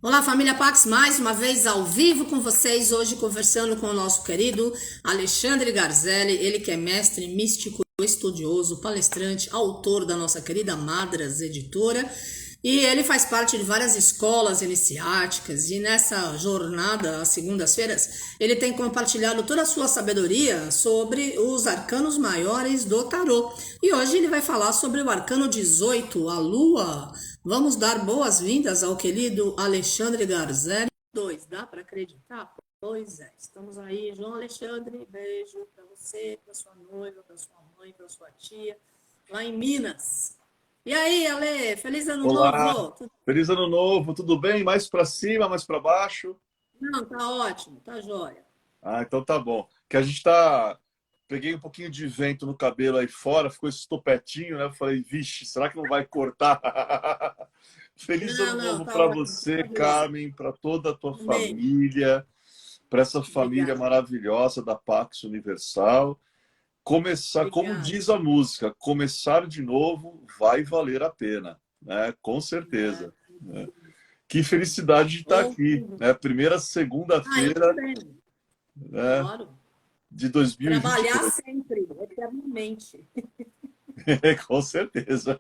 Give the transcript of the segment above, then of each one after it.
Olá, família Pax, mais uma vez ao vivo com vocês, hoje conversando com o nosso querido Alexandre Garzelli, ele que é mestre místico, estudioso, palestrante, autor da nossa querida Madras Editora, e ele faz parte de várias escolas iniciáticas, e nessa jornada, às segundas-feiras, ele tem compartilhado toda a sua sabedoria sobre os arcanos maiores do tarô. E hoje ele vai falar sobre o arcano 18, a Lua. Vamos dar boas-vindas ao querido Alexandre Garzelli. Dois, dá para acreditar? Pois é, estamos aí. João Alexandre, beijo para você, para sua noiva, para sua mãe, para sua tia, lá em Minas. E aí, Ale, feliz ano Olá, novo? feliz ano novo, tudo bem? Mais para cima, mais para baixo? Não, tá ótimo, tá jóia. Ah, então tá bom. Que a gente tá. Peguei um pouquinho de vento no cabelo aí fora, ficou esse topetinho, né? Eu falei, vixe, será que não vai cortar? Feliz Não, ano não, novo tá para ótimo, tá você, fabuloso. Carmen, para toda a tua Amém. família, para essa família Obrigada, maravilhosa da Pax Universal. Começar, como obrigada. diz a música, começar de novo vai valer a pena, né? Com É, certeza. Que felicidade de estar aqui, outubro. né? Primeira Eu segunda-feira, também, né, adoro. de 2022. Trabalhar sempre, eternamente. Com certeza.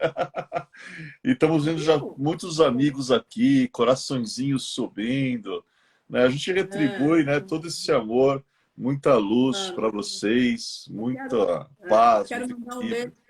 E estamos vendo já Viu? muitos amigos aqui, coraçõezinhos subindo, né? A gente É, retribui, né, todo esse amor, muita luz para claro. vocês, Eu quero, muita paz, quero muito mandar um equilíbrio. beijo.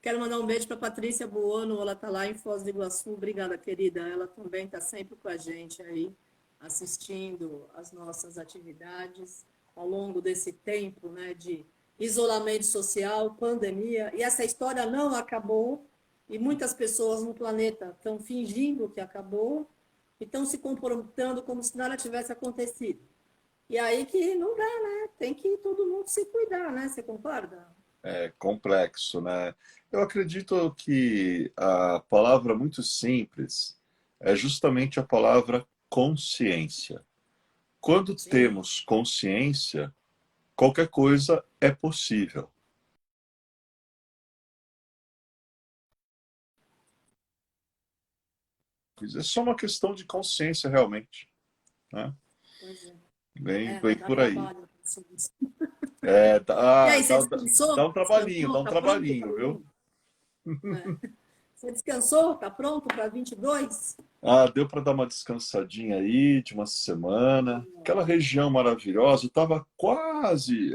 Quero mandar um beijo para Patrícia Buono, ela está lá em Foz do Iguaçu. Obrigada, querida. Ela também está sempre com a gente aí, assistindo as nossas atividades ao longo desse tempo, né, de isolamento social, pandemia. E essa história não acabou, e muitas pessoas no planeta estão fingindo que acabou e estão se comportando como se nada tivesse acontecido. E aí que não dá, né? Tem que todo mundo se cuidar, né? Você concorda? É complexo, né? Eu acredito que a palavra muito simples é justamente a palavra consciência. Quando Sim. temos consciência, qualquer coisa é possível. É só uma questão de consciência, realmente, né? Pois é. Bem, É, bem vai dar por aí. trabalho. É, E dá, aí, você dá, descansou? dá Descansou? um Tá pronto para trabalhinho, viu? vir? É. Você descansou? Tá pronto para 22? Ah, deu para dar uma descansadinha aí de uma semana. Aquela região maravilhosa, estava quase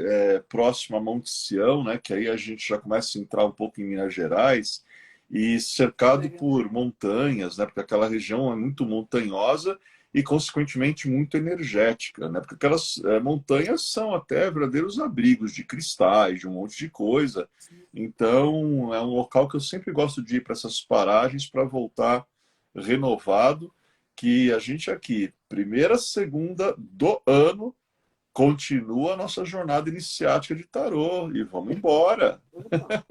próximo a Monte Sião, né? Que aí a gente já começa a entrar um pouco em Minas Gerais e cercado Legal. por montanhas, né? Porque aquela região é muito montanhosa e, consequentemente, muito energética, né? Porque aquelas montanhas são até verdadeiros abrigos de cristais, de um monte de coisa. Então, é um local que eu sempre gosto de ir para essas paragens para voltar renovado, que a gente aqui, primeira, segunda do ano, continua a nossa jornada iniciática de tarô e vamos embora. Opa,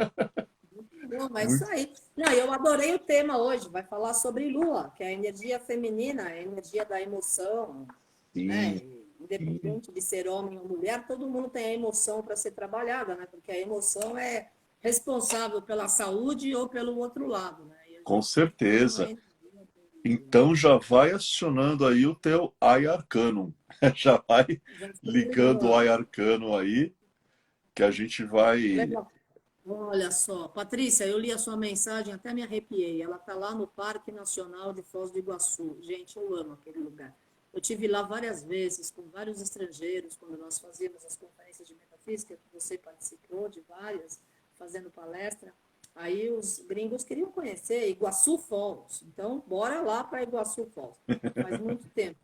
bom, mas isso Muito aí. Não, eu adorei o tema hoje. Vai falar sobre Lua, que é a energia feminina, a energia da emoção, sim, né? sim, Independente de ser homem ou mulher, todo mundo tem a emoção para ser trabalhada, né? Porque a emoção é responsável pela saúde ou pelo outro lado, né? E a com gente tem que ter uma certeza. energia. Então já vai acionando aí o teu Ai Arcanum. Já vai Já estou ligando o ligando. Ai Arcano aí, que a gente vai. Legal. Olha só, Patrícia, eu li a sua mensagem, até me arrepiei. Ela está lá no Parque Nacional de Foz do Iguaçu. Gente, eu amo aquele lugar. Eu tive lá várias vezes com vários estrangeiros, quando nós fazíamos as conferências de metafísica, que você participou de várias, fazendo palestra. Aí os gringos queriam conhecer Iguaçu Falls. Então, bora lá para Iguaçu Falls. Faz muito tempo,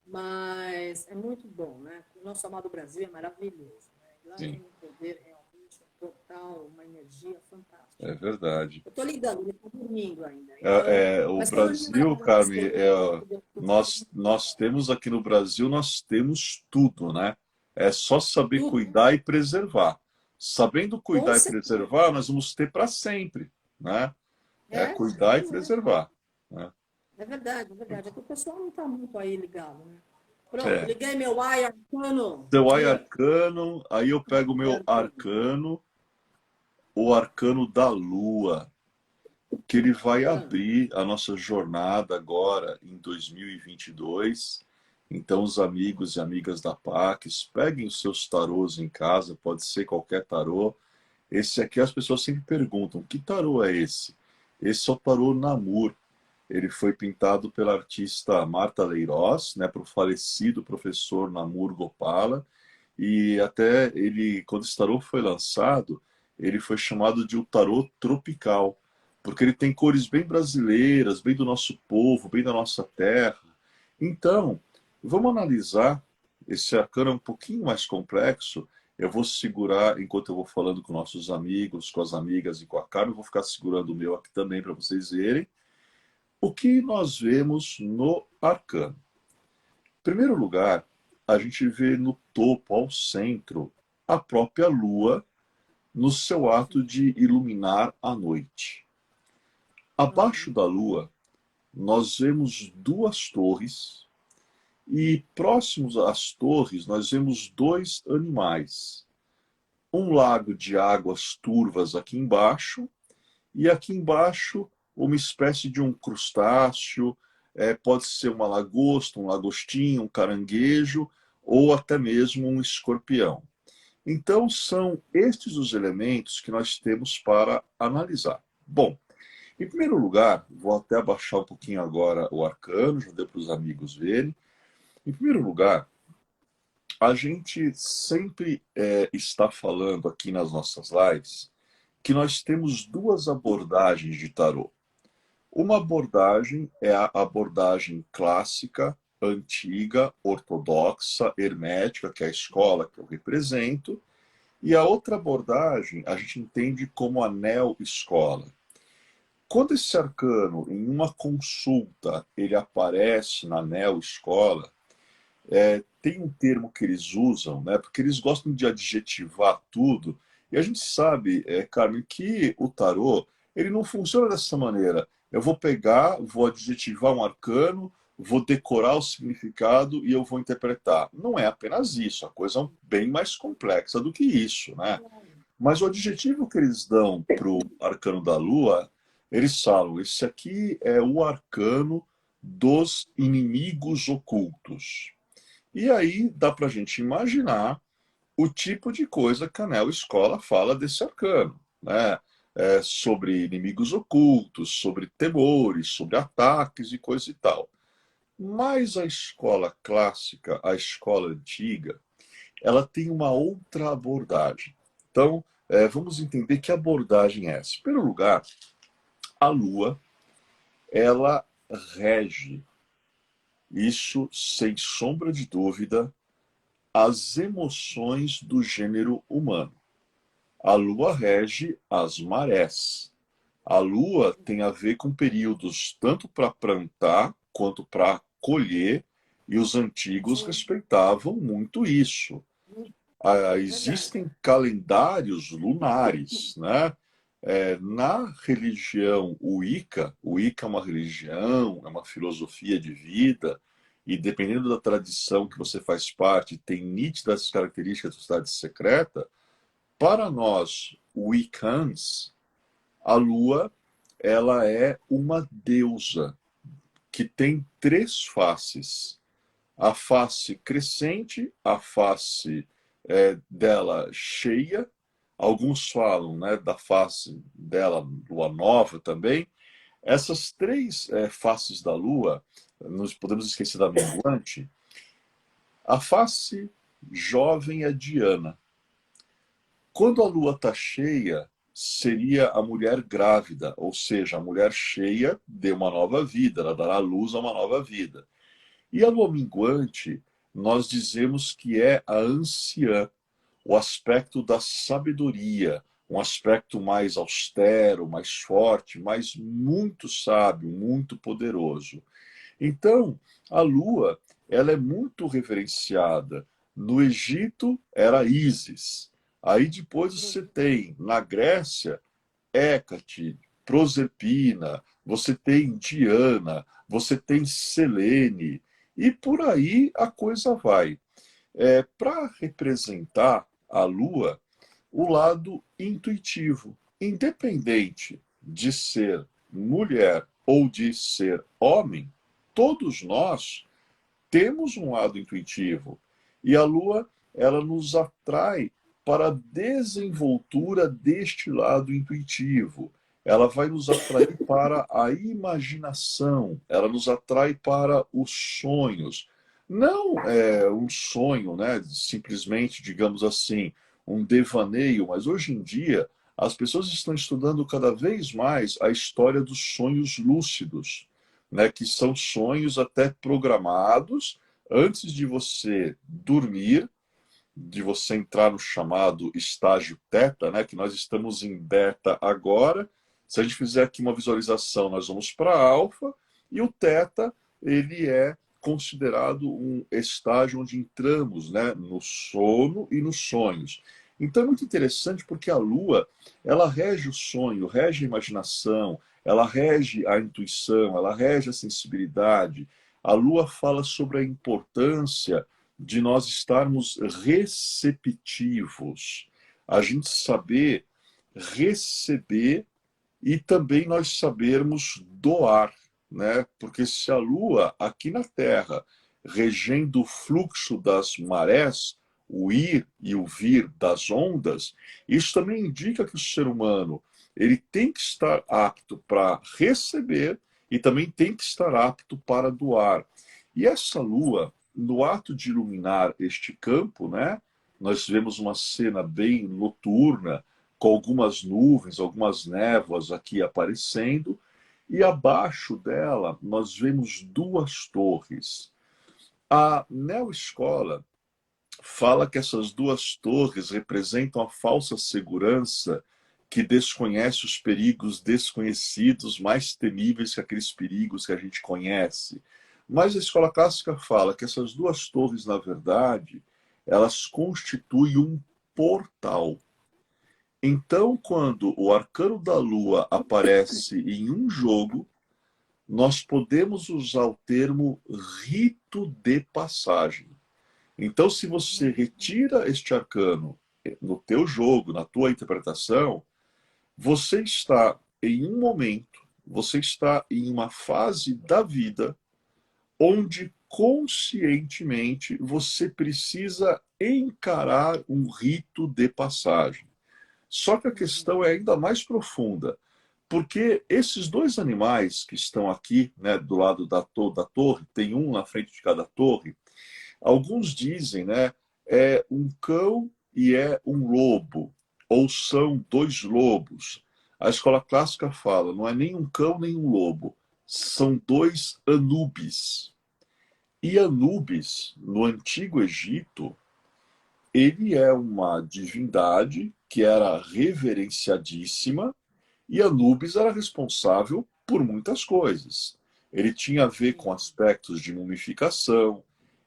mas é muito bom, né? O nosso amado Brasil é maravilhoso, né? Lá Sim, tem um poder realmente um total, uma energia fantástica. é verdade. Eu estou ligando, ele está dormindo ainda. Então, O mas como eu já Brasil, Carmen, participei nós temos aqui no Brasil, nós temos tudo, né? É só saber tudo, cuidar e preservar. Sabendo com cuidar e certeza. preservar, nós vamos ter para sempre, né? É cuidar e Pois é, preservar, né? é verdade, é verdade. É que o pessoal não está muito aí ligado, né? Pronto, É. liguei meu ai arcano. Seu ai Aí, arcano, aí eu pego o meu quero ver. arcano, o arcano da lua. que ele vai abrir a nossa jornada agora em 2022. Então, os amigos e amigas da Pax, peguem os seus tarôs em casa, pode ser qualquer tarô. Esse aqui as pessoas sempre perguntam, que tarô é esse? Esse é o tarô Namur. Ele foi pintado pela artista Marta Leiroz, né, para o falecido professor Namur Gopala. E até ele, quando esse tarô foi lançado, ele foi chamado de o tarô tropical, porque ele tem cores bem brasileiras, bem do nosso povo, bem da nossa terra. Então, vamos analisar. Esse arcano é um pouquinho mais complexo. Eu vou segurar, enquanto eu vou falando com nossos amigos, com as amigas e com a Carmen, eu vou ficar segurando o meu aqui também para vocês verem o que nós vemos no arcano. Em primeiro lugar, a gente vê no topo, ao centro, a própria lua no seu ato de iluminar a noite. Abaixo da lua, nós vemos duas torres e próximos às torres nós vemos dois animais. Um lago de águas turvas aqui embaixo e aqui embaixo uma espécie de um crustáceo, pode ser uma lagosta, um lagostinho, um caranguejo ou até mesmo um escorpião. Então, são estes os elementos que nós temos para analisar. Bom, em primeiro lugar, vou até abaixar um pouquinho agora o arcano, já deu para os amigos verem. Em primeiro lugar, a gente sempre está falando aqui nas nossas lives que nós temos duas abordagens de tarô. Uma abordagem é a abordagem clássica, antiga, ortodoxa, hermética, que é a escola que eu represento, e a outra abordagem a gente entende como a neo-escola. Quando esse arcano, em uma consulta, ele aparece na neo-escola, tem um termo que eles usam, né, porque eles gostam de adjetivar tudo, e a gente sabe, Carmen, que o tarô ele não funciona dessa maneira. Eu vou pegar, vou adjetivar um arcano, vou decorar o significado e eu vou interpretar. Não é apenas isso, a coisa é bem mais complexa do que isso, né? Mas o adjetivo que eles dão para o arcano da lua, eles falam, esse aqui é o arcano dos inimigos ocultos. E aí dá para a gente imaginar o tipo de coisa que a Neo Escola fala desse arcano, né? Sobre inimigos ocultos, sobre temores, sobre ataques e coisa e tal. Mas a escola clássica, a escola antiga, ela tem uma outra abordagem. Então, vamos entender que abordagem é essa. Em primeiro lugar, a Lua, ela rege, isso sem sombra de dúvida, as emoções do gênero humano. A Lua rege as marés. A Lua tem a ver com períodos tanto para plantar quanto para colher, e os antigos respeitavam muito isso. Existem calendários lunares, né? Na religião Wicca, o Wicca é uma religião, é uma filosofia de vida, e dependendo da tradição que você faz parte, tem nítidas características da sociedade secreta. Para nós, Wiccans, a Lua ela é uma deusa que tem três faces. A face crescente, a face dela cheia, alguns falam, né, da face dela, lua nova também. Essas três faces da Lua, nós podemos esquecer da minguante. A face jovem é Diana. Quando a Lua está cheia, seria a mulher grávida, ou seja, a mulher cheia deu uma nova vida, ela dará luz a uma nova vida. E a Lua minguante, nós dizemos que é a anciã, o aspecto da sabedoria, um aspecto mais austero, mais forte, mas muito sábio, muito poderoso. Então, a Lua, ela é muito reverenciada. No Egito era Ísis. Aí depois você tem, na Grécia, Hécate, Proserpina, você tem Diana, você tem Selene, e por aí a coisa vai. Para representar a Lua, o lado intuitivo, independente de ser mulher ou de ser homem, todos nós temos um lado intuitivo. E a Lua, ela nos atrai para a desenvoltura deste lado intuitivo. Ela vai nos atrair para a imaginação, ela nos atrai para os sonhos. Não é um sonho, né, simplesmente, digamos assim, um devaneio, mas hoje em dia as pessoas estão estudando cada vez mais a história dos sonhos lúcidos, né, que são sonhos até programados antes de você dormir, de você entrar no chamado estágio teta, né, que nós estamos em beta agora. Se a gente fizer aqui uma visualização, nós vamos para alfa, e o teta, ele é considerado um estágio onde entramos, né, no sono e nos sonhos. Então é muito interessante porque a Lua, ela rege o sonho, rege a imaginação, ela rege a intuição, ela rege a sensibilidade. A Lua fala sobre a importância de nós estarmos receptivos, a gente saber receber e também nós sabermos doar, né? Porque se a Lua aqui na Terra, regendo o fluxo das marés, o ir e o vir das ondas, isso também indica que o ser humano ele tem que estar apto para receber e também tem que estar apto para doar. E essa Lua, no ato de iluminar este campo, né, nós vemos uma cena bem noturna, com algumas nuvens, algumas névoas aqui aparecendo, e abaixo dela nós vemos duas torres. A Neoescola fala que essas duas torres representam a falsa segurança que desconhece os perigos desconhecidos, mais temíveis que aqueles perigos que a gente conhece. Mas a escola clássica fala que essas duas torres, na verdade, elas constituem um portal. Então, quando o arcano da Lua aparece em um jogo, nós podemos usar o termo rito de passagem. Então, se você retira este arcano no teu jogo, na tua interpretação, você está em um momento, você está em uma fase da vida onde conscientemente você precisa encarar um rito de passagem. Só que a questão é ainda mais profunda, porque esses dois animais que estão aqui, né, do lado da torre, tem um na frente de cada torre, alguns dizem, né, é um cão e é um lobo, ou são dois lobos. A escola clássica fala, não é nem um cão nem um lobo, são dois Anubis. E Anubis, no Antigo Egito, ele é uma divindade que era reverenciadíssima, e Anubis era responsável por muitas coisas. Ele tinha a ver com aspectos de mumificação,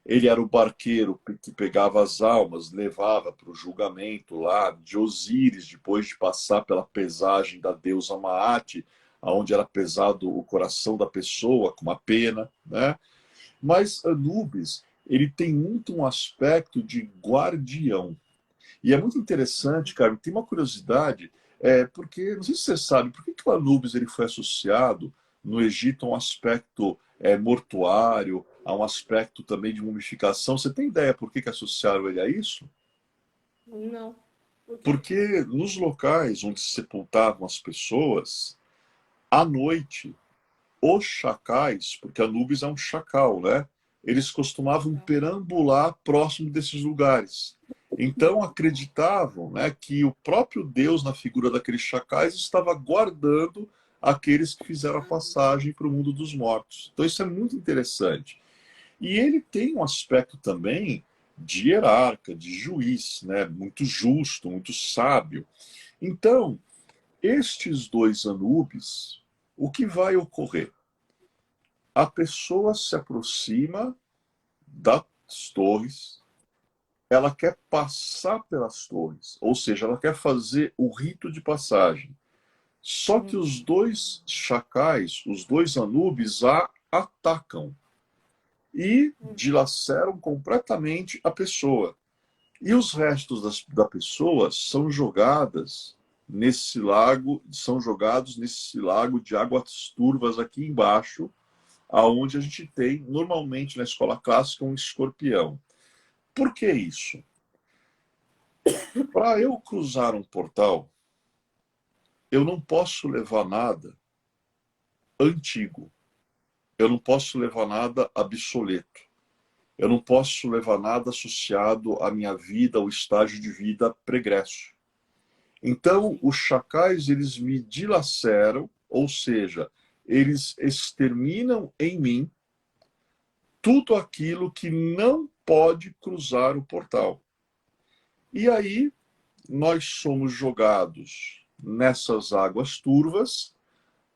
ele era o barqueiro que pegava as almas, levava para o julgamento lá de Osíris, depois de passar pela pesagem da deusa Maat, onde era pesado o coração da pessoa com uma pena, né? Mas Anubis, ele tem muito um aspecto de guardião. E é muito interessante, cara, tem uma curiosidade, porque, não sei se você sabe, por que o Anubis ele foi associado no Egito a um aspecto mortuário, a um aspecto também de mumificação? Você tem ideia por que associaram ele a isso? Não. Por quê? Porque nos locais onde se sepultavam as pessoas, à noite, os chacais, porque Anubis é um chacal, né? Eles costumavam perambular próximo desses lugares. Então acreditavam, né, que o próprio Deus, na figura daqueles chacais, estava guardando aqueles que fizeram a passagem para o mundo dos mortos. Então isso é muito interessante. E ele tem um aspecto também de hierarca, de juiz, né, muito justo, muito sábio. Então, estes dois Anubis, o que vai ocorrer? A pessoa se aproxima das torres, ela quer passar pelas torres, ou seja, ela quer fazer o rito de passagem. Só que os dois chacais, os dois Anubis, a atacam e dilaceram completamente a pessoa. E os restos da pessoa são jogadas nesse lago, são jogados nesse lago de águas turvas aqui embaixo, aonde a gente tem, normalmente na escola clássica, um escorpião. Por que isso? Para eu cruzar um portal, eu não posso levar nada antigo. Eu não posso levar nada obsoleto. Eu não posso levar nada associado à minha vida, ao estágio de vida pregresso. Então, os chacais, eles me dilaceram, ou seja, eles exterminam em mim tudo aquilo que não pode cruzar o portal. E aí, nós somos jogados nessas águas turvas,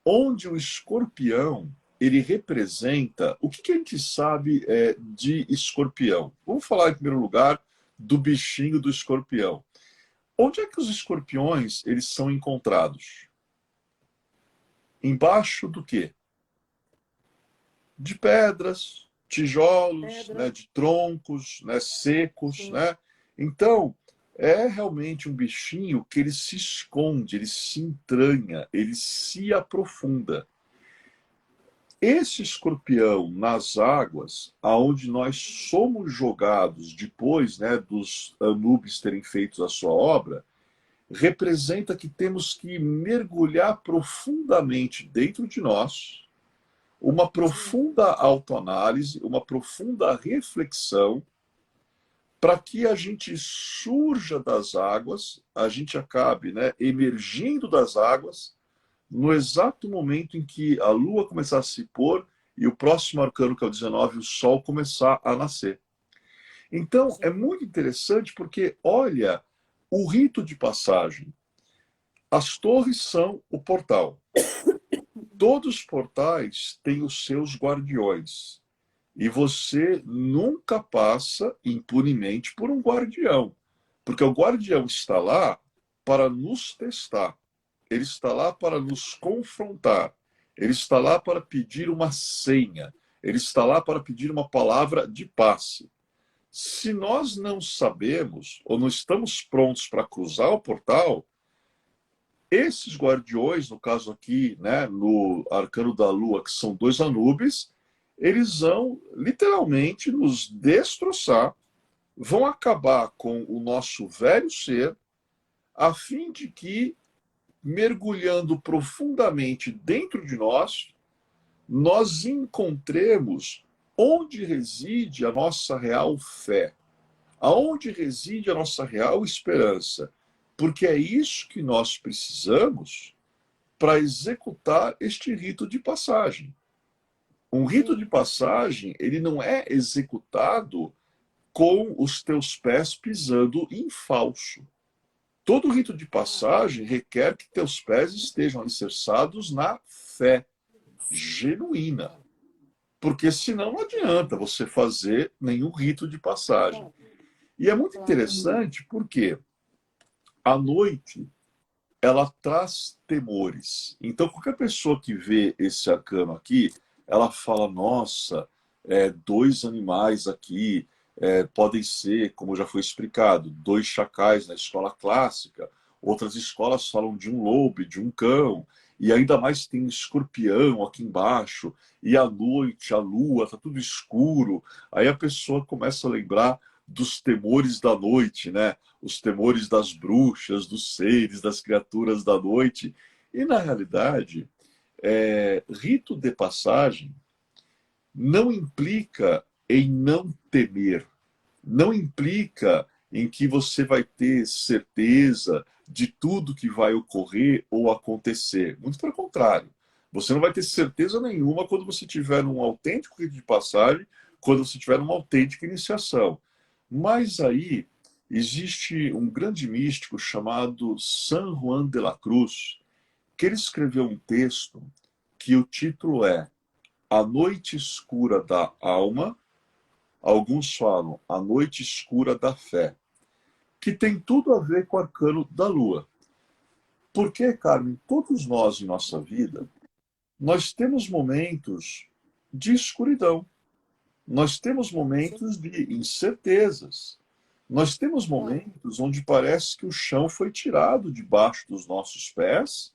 onde o escorpião, ele representa... O que a gente sabe de escorpião? Vamos falar, em primeiro lugar, do bichinho do escorpião. Onde é que os escorpiões eles são encontrados? Embaixo do quê? De pedras, tijolos, né, de troncos, né, secos. Né? Então, é realmente um bichinho que ele se esconde, ele se entranha, ele se aprofunda. Esse escorpião nas águas, aonde nós somos jogados depois, né, dos Anubis terem feito a sua obra, representa que temos que mergulhar profundamente dentro de nós, uma profunda autoanálise, uma profunda reflexão, para que a gente surja das águas, a gente acabe, né, emergindo das águas, no exato momento em que a lua começar a se pôr e o próximo arcano, que é o 19, o sol começar a nascer. Então, é muito interessante porque, olha, o rito de passagem. As torres são o portal. Todos os portais têm os seus guardiões. E você nunca passa impunemente por um guardião. Porque o guardião está lá para nos testar. Ele está lá para nos confrontar. Ele está lá para pedir uma senha. Ele está lá para pedir uma palavra de passe. Se nós não sabemos ou não estamos prontos para cruzar o portal, esses guardiões, no caso aqui, né, no arcano da lua, que são 2 Anubis, eles vão literalmente nos destroçar, vão acabar com o nosso velho ser, a fim de que, mergulhando profundamente dentro de nós, nós encontremos onde reside a nossa real fé, aonde reside a nossa real esperança, porque é isso que nós precisamos para executar este rito de passagem. Um rito de passagem, ele não é executado com os teus pés pisando em falso. Todo rito de passagem requer que teus pés estejam alicerçados na fé genuína. Porque senão não adianta você fazer nenhum rito de passagem. E é muito interessante porque a noite, ela traz temores. Então, qualquer pessoa que vê esse arcano aqui, ela fala, nossa, 2 animais aqui, podem ser, como já foi explicado, 2 chacais na escola clássica, outras escolas falam de um lobo, de um cão, e ainda mais tem um escorpião aqui embaixo, e à noite, a lua, está tudo escuro. Aí a pessoa começa a lembrar dos temores da noite, né? Os temores das bruxas, dos seres, das criaturas da noite. E, na realidade, rito de passagem não implica em não temer, não implica em que você vai ter certeza de tudo que vai ocorrer ou acontecer. Muito pelo contrário. Você não vai ter certeza nenhuma quando você tiver um autêntico rito de passagem, quando você tiver uma autêntica iniciação. Mas aí existe um grande místico chamado San Juan de la Cruz, que ele escreveu um texto que o título é A Noite Escura da Alma, alguns falam A Noite Escura da Fé, que tem tudo a ver com o arcano da lua. Porque, Carmen, todos nós em nossa vida, nós temos momentos de escuridão, nós temos momentos de incertezas, Nós temos momentos onde parece que o chão foi tirado debaixo dos nossos pés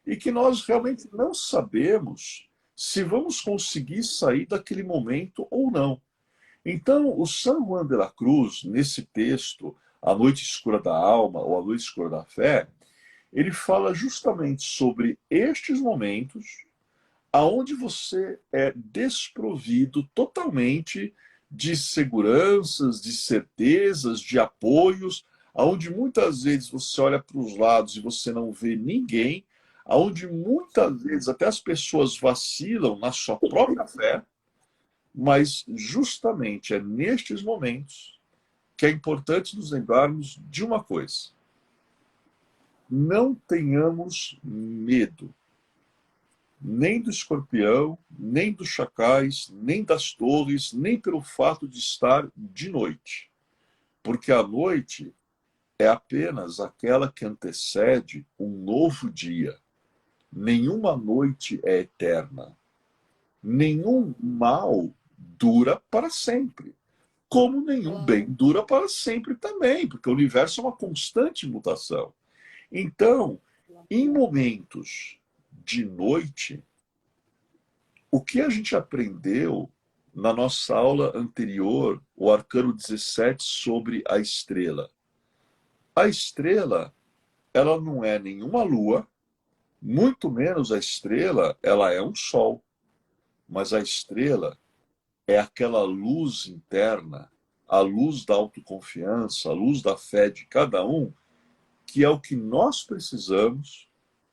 e que nós realmente não sabemos se vamos conseguir sair daquele momento ou não. Então, o San Juan de la Cruz, nesse texto, A Noite Escura da Alma ou A Noite Escura da Fé, ele fala justamente sobre estes momentos aonde você é desprovido totalmente de seguranças, de certezas, de apoios, aonde muitas vezes você olha para os lados e você não vê ninguém, aonde muitas vezes até as pessoas vacilam na sua própria fé, mas justamente é nestes momentos que é importante nos lembrarmos de uma coisa: não tenhamos medo nem do escorpião, nem dos chacais, nem das torres, nem pelo fato de estar de noite. Porque a noite é apenas aquela que antecede um novo dia. Nenhuma noite é eterna. Nenhum mal dura para sempre. Como nenhum bem dura para sempre também, porque o universo é uma constante mutação. Então, em momentos de noite, o que a gente aprendeu na nossa aula anterior, o Arcano 17, sobre a estrela? A estrela, ela não é nenhuma lua, muito menos a estrela, ela é um sol. Mas a estrela é aquela luz interna, a luz da autoconfiança, a luz da fé de cada um, que é o que nós precisamos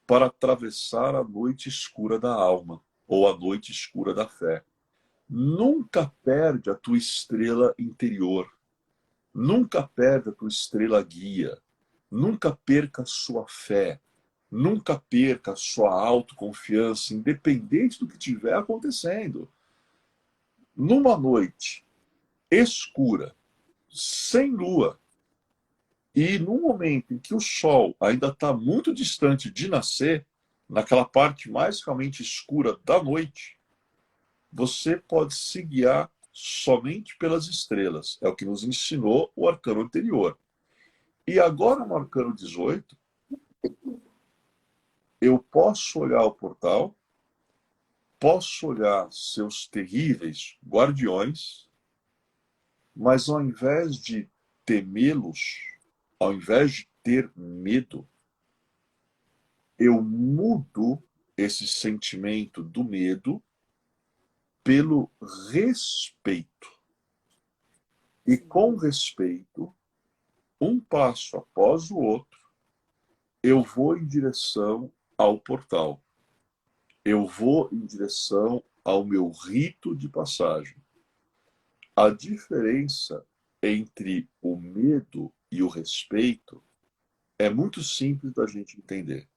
para atravessar a noite escura da alma, ou a noite escura da fé. Nunca perde a tua estrela interior. Nunca perde a tua estrela guia. Nunca perca a sua fé. Nunca perca a sua autoconfiança, independente do que estiver acontecendo. Numa noite escura, sem lua, e no momento em que o sol ainda está muito distante de nascer, naquela parte mais realmente escura da noite, você pode se guiar somente pelas estrelas. É o que nos ensinou o arcano anterior. E agora, no arcano 18, eu posso olhar o portal, posso olhar seus terríveis guardiões, mas ao invés de temê-los, ao invés de ter medo, eu mudo esse sentimento do medo pelo respeito. E com respeito, um passo após o outro, eu vou em direção ao portal. Eu vou em direção ao meu rito de passagem. A diferença entre o medo e o respeito é muito simples da gente entender.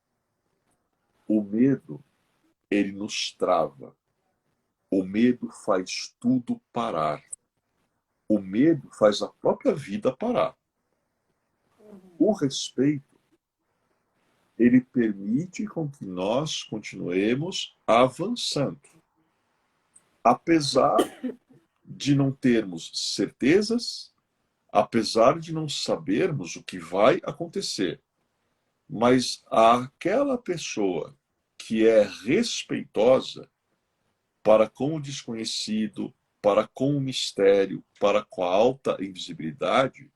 O medo, ele nos trava. O medo faz tudo parar. O medo faz a própria vida parar. O respeito, ele permite com que nós continuemos avançando. Apesar de não termos certezas, apesar de não sabermos o que vai acontecer, mas aquela pessoa que é respeitosa para com o desconhecido, para com o mistério, para com a alta invisibilidade,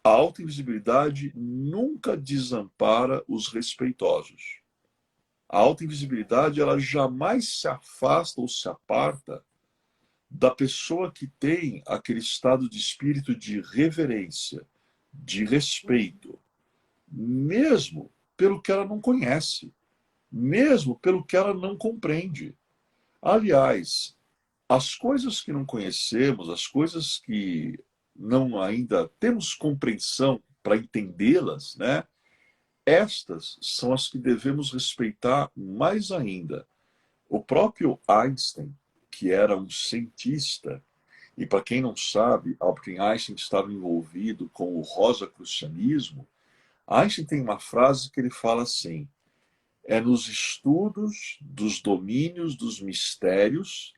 a alta invisibilidade nunca desampara os respeitosos. A alta invisibilidade, ela jamais se afasta ou se aparta da pessoa que tem aquele estado de espírito de reverência, de respeito, mesmo pelo que ela não conhece, mesmo pelo que ela não compreende. Aliás, as coisas que não conhecemos, as coisas que não ainda temos compreensão para entendê-las, né? Estas são as que devemos respeitar mais ainda. O próprio Einstein, que era um cientista, e para quem não sabe, Albert Einstein estava envolvido com o rosacrucianismo. Einstein tem uma frase que ele fala assim: é nos estudos dos domínios dos mistérios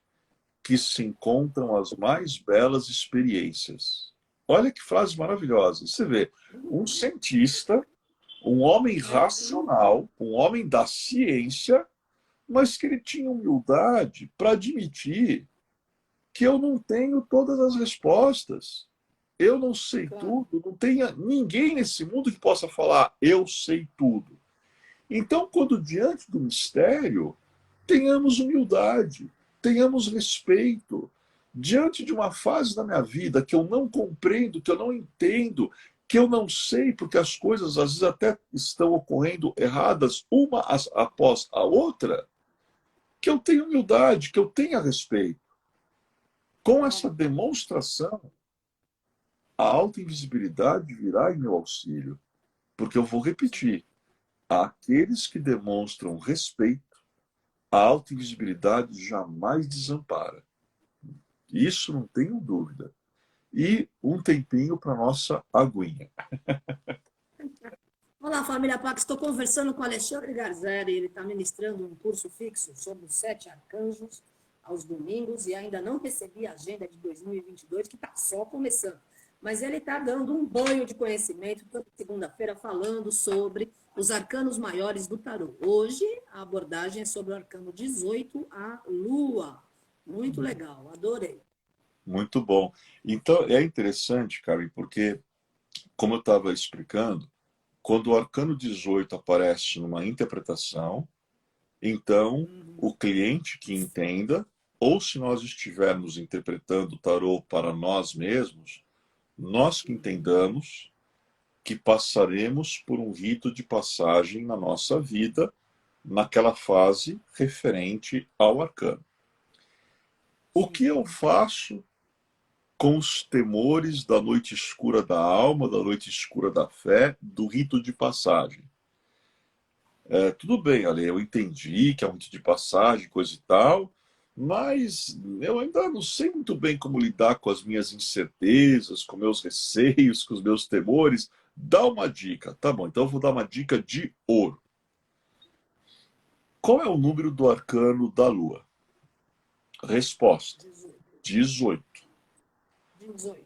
que se encontram as mais belas experiências. Olha que frase maravilhosa. Você vê, um cientista, um homem racional, um homem da ciência, mas que ele tinha humildade para admitir que eu não tenho todas as respostas. Eu não sei Claro. tudo, não tem ninguém nesse mundo que possa falar eu sei tudo. Então, quando diante do mistério, tenhamos humildade, tenhamos respeito. Diante de uma fase da minha vida que eu não compreendo, que eu não entendo, que eu não sei, porque as coisas às vezes até estão ocorrendo erradas, uma após a outra, que eu tenha humildade, que eu tenha respeito. Com essa demonstração, a autoinvisibilidade virá em meu auxílio. Porque eu vou repetir, aqueles que demonstram respeito, a autoinvisibilidade jamais desampara. Isso não tenho dúvida. E um tempinho para nossa aguinha. Olá, família Pax. Estou conversando com Alexandre Garzelli. Ele está ministrando um curso fixo sobre os 7 arcanjos aos domingos e ainda não recebi a agenda de 2022, que está só começando. Mas ele está dando um banho de conhecimento toda segunda-feira falando sobre os arcanos maiores do tarô. Hoje, a abordagem é sobre o arcano 18, a Lua. Muito legal, adorei. Muito bom. Então, é interessante, Karen, porque, como eu estava explicando, quando o arcano 18 aparece numa interpretação, então o cliente que entenda, ou se nós estivermos interpretando o tarô para nós mesmos, nós que entendamos que passaremos por um rito de passagem na nossa vida, naquela fase referente ao arcano. O que eu faço com os temores da noite escura da alma, da noite escura da fé, do rito de passagem? Tudo bem, Ale, eu entendi que é um rito de passagem, coisa e tal, mas eu ainda não sei muito bem como lidar com as minhas incertezas, com meus receios, com os meus temores. Dá uma dica. Tá bom, então eu vou dar uma dica de ouro. Qual é o número do arcano da Lua? Resposta: 18. 18.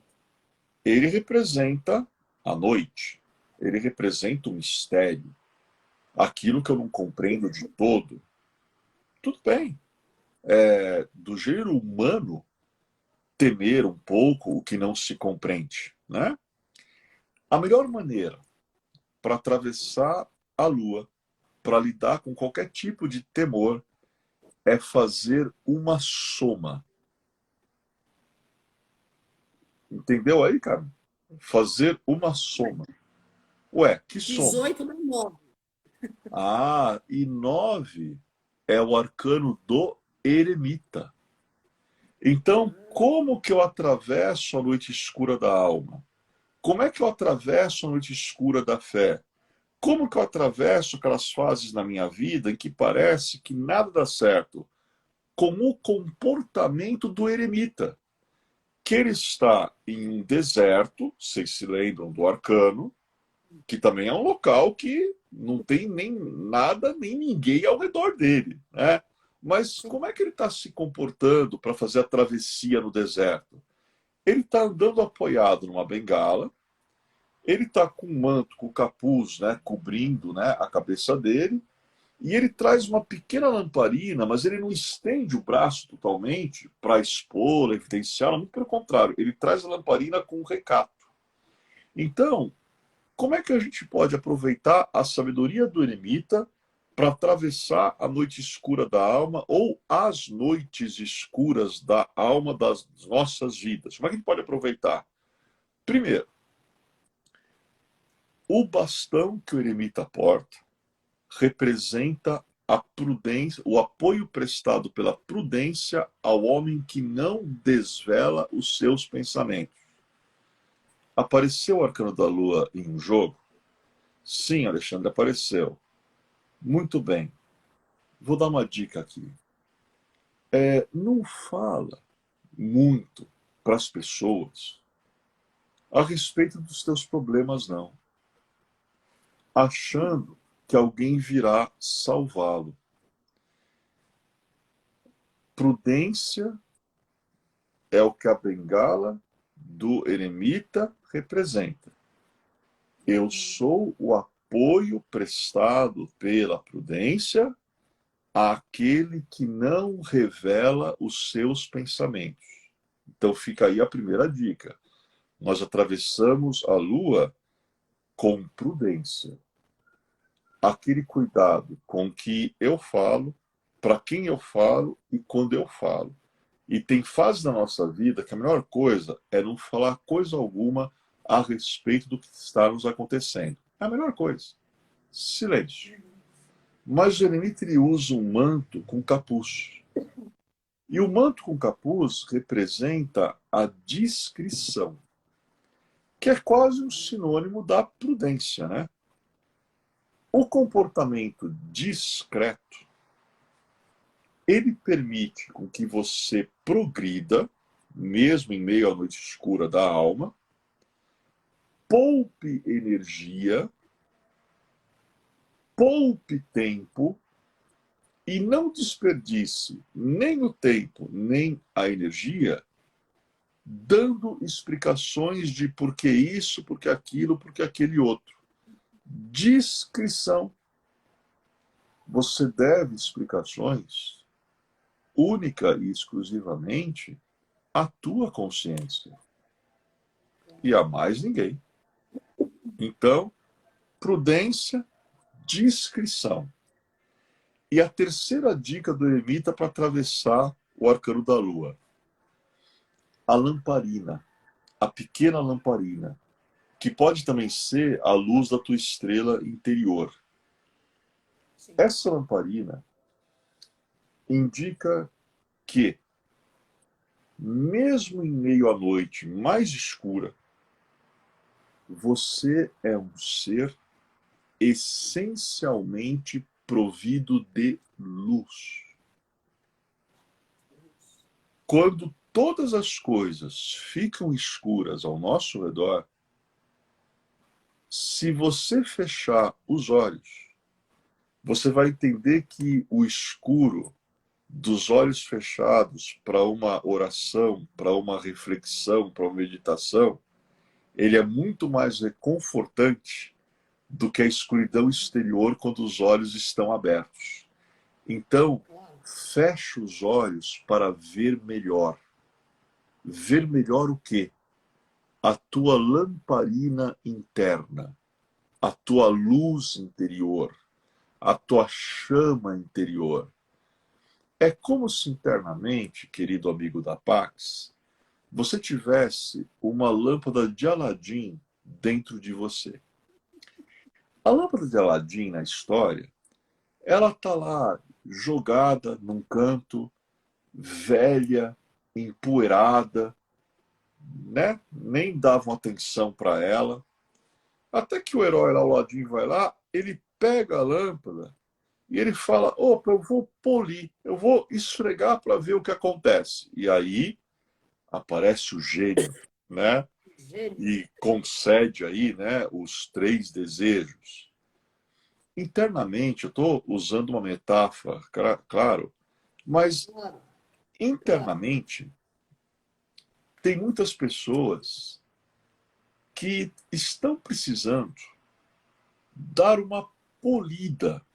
Ele representa a noite. Ele representa o mistério. Aquilo que eu não compreendo de todo. Tudo bem. Do gênero humano, temer um pouco o que não se compreende, né? A melhor maneira para atravessar a Lua, para lidar com qualquer tipo de temor, é fazer uma soma. Entendeu aí, cara? Fazer uma soma. Ué, que soma? 18 dá 9. Ah, e 9 é o arcano do eremita. Então, como que eu atravesso a noite escura da alma? Como é que eu atravesso a noite escura da fé? Como que eu atravesso aquelas fases na minha vida em que parece que nada dá certo? Com o comportamento do eremita, que ele está em um deserto, vocês se lembram do arcano, que também é um local que não tem nem nada, nem ninguém ao redor dele, né? Mas como é que ele está se comportando para fazer a travessia no deserto? Ele está andando apoiado numa bengala, ele está com um manto, com o capuz, né, cobrindo, né, a cabeça dele, e ele traz uma pequena lamparina, mas ele não estende o braço totalmente para expor, evidenciá-la, muito pelo contrário, ele traz a lamparina com um recato. Então, como é que a gente pode aproveitar a sabedoria do eremita para atravessar a noite escura da alma ou as noites escuras da alma das nossas vidas? Como é que a gente pode aproveitar? Primeiro, o bastão que o eremita porta representa a prudência, o apoio prestado pela prudência ao homem que não desvela os seus pensamentos. Apareceu o arcano da lua em um jogo? Sim, Alexandre, apareceu. Muito bem. Vou dar uma dica aqui. Não fala muito para as pessoas a respeito dos teus problemas, não. Achando que alguém virá salvá-lo. Prudência é o que a bengala do eremita representa: eu sou o apoio prestado pela prudência àquele que não revela os seus pensamentos. Então fica aí a primeira dica. Nós atravessamos a Lua com prudência. Aquele cuidado com que eu falo, para quem eu falo e quando eu falo. E tem fases da nossa vida que a melhor coisa é não falar coisa alguma a respeito do que está nos acontecendo. É a melhor coisa. Silêncio. Mas o eremita usa um manto com capuz. E o manto com capuz representa a discrição, que é quase um sinônimo da prudência, né? O comportamento discreto, ele permite com que você progrida, mesmo em meio à noite escura da alma, poupe energia, poupe tempo e não desperdice nem o tempo, nem a energia, dando explicações de por que isso, por que aquilo, por que aquele outro. Discrição. Você deve explicações única e exclusivamente à tua consciência e a mais ninguém. Então, prudência, discrição. E a terceira dica do eremita para atravessar o arcano da lua: a lamparina, a pequena lamparina, que pode também ser a luz da tua estrela interior. Sim. Essa lamparina indica que, mesmo em meio à noite mais escura, você é um ser essencialmente provido de luz. Quando todas as coisas ficam escuras ao nosso redor, se você fechar os olhos, você vai entender que o escuro dos olhos fechados para uma oração, para uma reflexão, para uma meditação, ele é muito mais reconfortante do que a escuridão exterior quando os olhos estão abertos. Então, feche os olhos para ver melhor. Ver melhor o quê? A tua lamparina interna, a tua luz interior, a tua chama interior. É como se internamente, querido amigo da Pax, você tivesse uma lâmpada de Aladim dentro de você. A lâmpada de Aladim, na história, ela está lá jogada num canto, velha, empoeirada, né? Nem davam atenção para ela. Até que o herói lá, o Aladim, vai lá, ele pega a lâmpada e ele fala: opa, eu vou polir, eu vou esfregar para ver o que acontece. E aí aparece o gênio, né? E concede aí, né, os 3 desejos. Internamente, eu estou usando uma metáfora, claro, mas internamente tem muitas pessoas que estão precisando dar uma polida,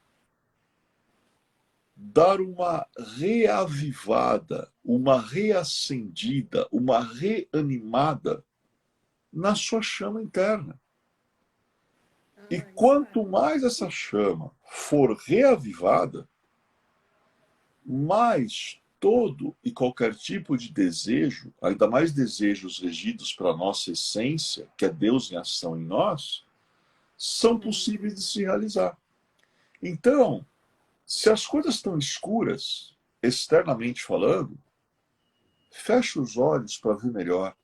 dar uma reavivada, uma reacendida, uma reanimada na sua chama interna. E quanto mais essa chama for reavivada, mais todo e qualquer tipo de desejo, ainda mais desejos regidos pela nossa essência, que é Deus em ação em nós, são possíveis de se realizar. Então, se as coisas estão escuras, externamente falando, fecha os olhos para ver melhor.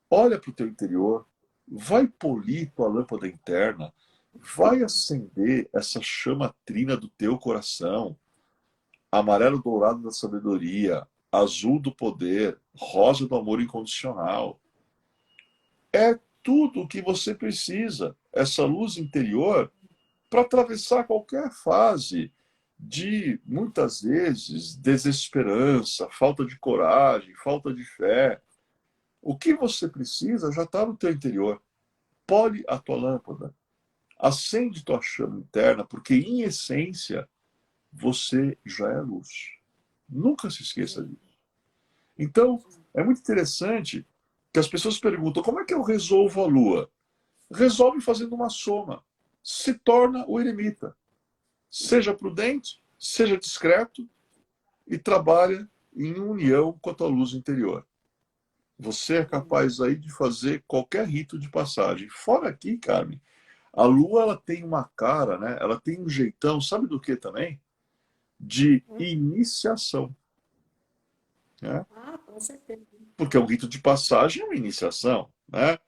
Olha para o teu interior, vai polir tua lâmpada interna, vai acender essa chama trina do teu coração, amarelo dourado da sabedoria, azul do poder, rosa do amor incondicional. É tudo o que você precisa, essa luz interior, para atravessar qualquer fase de, muitas vezes, desesperança, falta de coragem, falta de fé. O que você precisa já está no teu interior. Polish a tua lâmpada. Acende tua chama interna, porque em essência você já é luz. Nunca se esqueça disso. Então, é muito interessante que as pessoas perguntam: como é que eu resolvo a lua? Resolve fazendo uma soma. Se torna o eremita. Seja prudente, seja discreto e trabalha em união com a tua luz interior. Você é capaz aí de fazer qualquer rito de passagem. Fora aqui, Carmen, a lua ela tem uma cara, né? Ela tem um jeitão, sabe do que também? De iniciação. Né? Ah, com certeza. Porque o rito de passagem é uma iniciação. Né? Sim,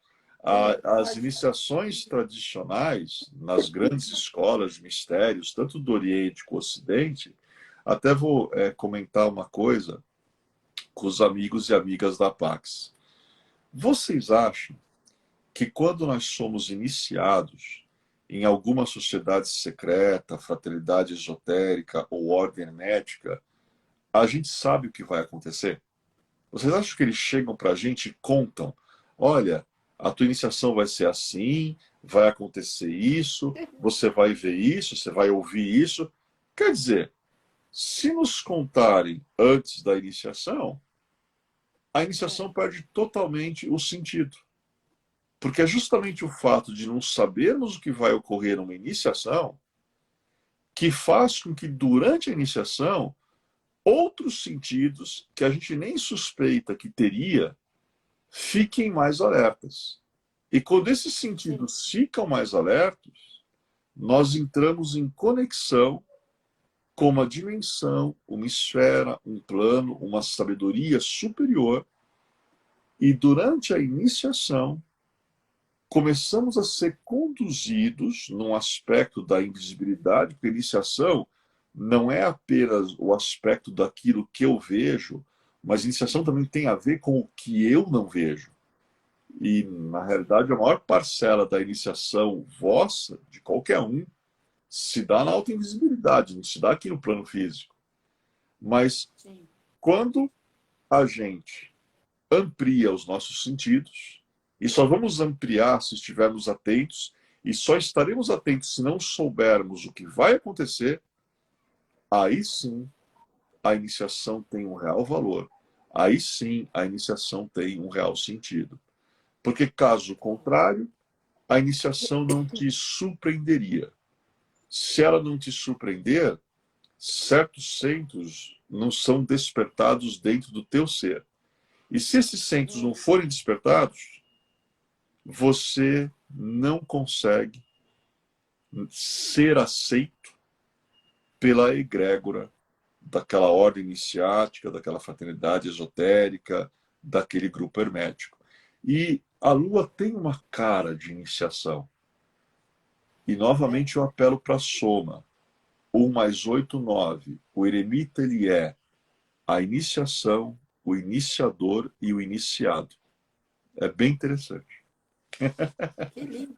As pode. iniciações tradicionais nas grandes escolas de mistérios, tanto do Oriente como do Ocidente, até vou comentar uma coisa com os amigos e amigas da Pax. Vocês acham que quando nós somos iniciados em alguma sociedade secreta, fraternidade esotérica ou ordem hermética, a gente sabe o que vai acontecer? Vocês acham que eles chegam para a gente e contam: olha, a tua iniciação vai ser assim, vai acontecer isso, você vai ver isso, você vai ouvir isso? Quer dizer, se nos contarem antes da iniciação, a iniciação perde totalmente o sentido. Porque é justamente o fato de não sabermos o que vai ocorrer numa iniciação que faz com que, durante a iniciação, outros sentidos que a gente nem suspeita que teria fiquem mais alertas. E quando esses Sim, sentidos ficam mais alertos, nós entramos em conexão com uma dimensão, uma esfera, um plano, uma sabedoria superior. E durante a iniciação, começamos a ser conduzidos num aspecto da invisibilidade, porque a iniciação não é apenas o aspecto daquilo que eu vejo, mas a iniciação também tem a ver com o que eu não vejo. E, na realidade, a maior parcela da iniciação vossa, de qualquer um, se dá na alta invisibilidade, não se dá aqui no plano físico. Mas sim. quando a gente amplia os nossos sentidos, e só vamos ampliar se estivermos atentos, e só estaremos atentos se não soubermos o que vai acontecer, aí sim a iniciação tem um real valor. Aí sim a iniciação tem um real sentido. Porque, caso contrário, a iniciação não te surpreenderia. Se ela não te surpreender, certos centros não são despertados dentro do teu ser. E se esses centros não forem despertados, você não consegue ser aceito pela egrégora daquela ordem iniciática, daquela fraternidade esotérica, daquele grupo hermético. E a Lua tem uma cara de iniciação. E novamente eu apelo para a soma. 1 mais 8, 9. O eremita ele é a iniciação, o iniciador e o iniciado. É bem interessante. Que lindo.